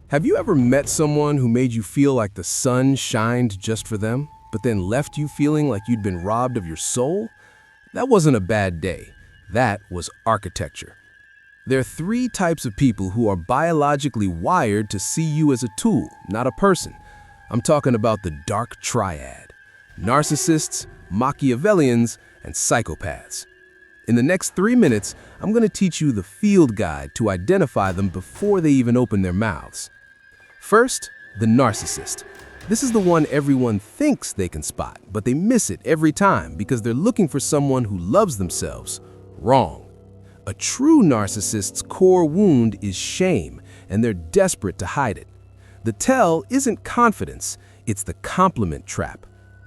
Have you ever met someone who made you feel like the sun shined just for them, but then left you feeling like you'd been robbed of your soul? That wasn't a bad day. That was architecture. There are three types of people who are biologically wired to see you as a tool, not a person. I'm talking about the Dark Triad: Narcissists, Machiavellians, and Psychopaths. In the next 3 minutes, I'm going to teach you the field guide to identify them before they even open their mouths. First, the narcissist. This is the one everyone thinks they can spot, but they miss it every time because they're looking for someone who loves themselves. Wrong. A true narcissist's core wound is shame, and they're desperate to hide it. The tell isn't confidence, it's the compliment trap.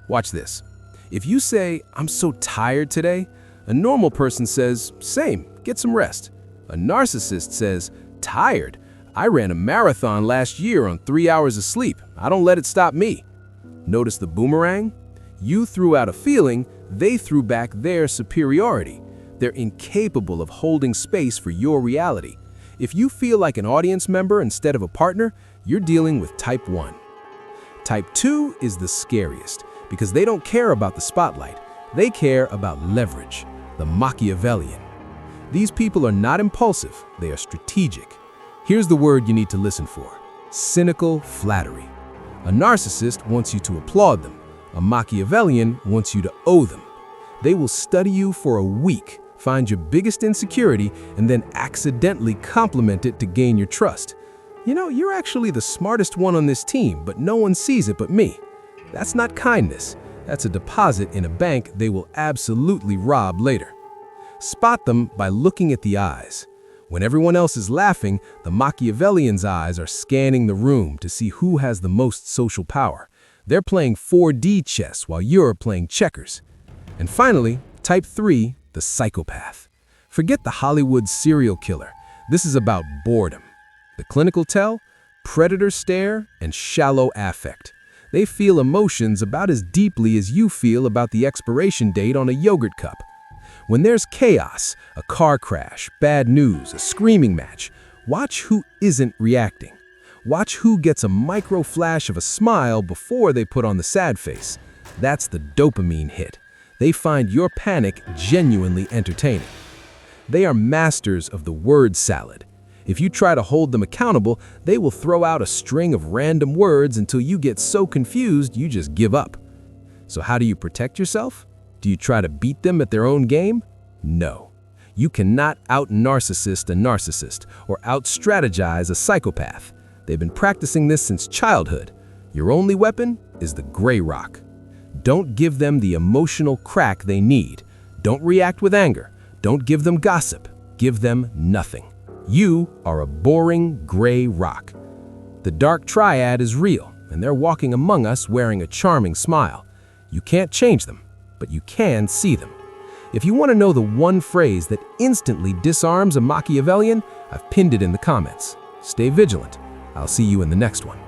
Watch this. If you say, "I'm so tired today," a normal person says, "Same, get some rest." A narcissist says, "Tired? I ran a marathon last year on 3 hours of sleep. I don't let it stop me." Notice the boomerang? You threw out a feeling, they threw back their superiority. They're incapable of holding space for your reality. If you feel like an audience member instead of a partner, you're dealing with type 1. Type 2 is the scariest because they don't care about the spotlight. They care about leverage, the Machiavellian. These people are not impulsive, they are strategic. Here's the word you need to listen for: cynical flattery. A narcissist wants you to applaud them. A Machiavellian wants you to owe them. They will study you for a week, find your biggest insecurity, and then accidentally compliment it to gain your trust. "You know, you're actually the smartest one on this team, but no one sees it but me." That's not kindness. That's a deposit in a bank they will absolutely rob later. Spot them by looking at the eyes. When everyone else is laughing, the Machiavellian's eyes are scanning the room to see who has the most social power. They're playing 4D chess while you're playing checkers. And finally, type 3, the psychopath. Forget the Hollywood serial killer. This is about boredom. The clinical tell: predator stare and shallow affect. They feel emotions about as deeply as you feel about the expiration date on a yogurt cup. When there's chaos, a car crash, bad news, a screaming match, watch who isn't reacting. Watch who gets a micro flash of a smile before they put on the sad face. That's the dopamine hit. They find your panic genuinely entertaining. They are masters of the word salad. If you try to hold them accountable, they will throw out a string of random words until you get so confused you just give up. So how do you protect yourself? Do you try to beat them at their own game? No. You cannot out-narcissist a narcissist or out-strategize a psychopath. They've been practicing this since childhood. Your only weapon is the gray rock. Don't give them the emotional crack they need. Don't react with anger. Don't give them gossip. Give them nothing. You are a boring gray rock. The Dark Triad is real, and they're walking among us wearing a charming smile. You can't change them, but you can see them. If you want to know the one phrase that instantly disarms a Machiavellian, I've pinned it in the comments. Stay vigilant. I'll see you in the next one.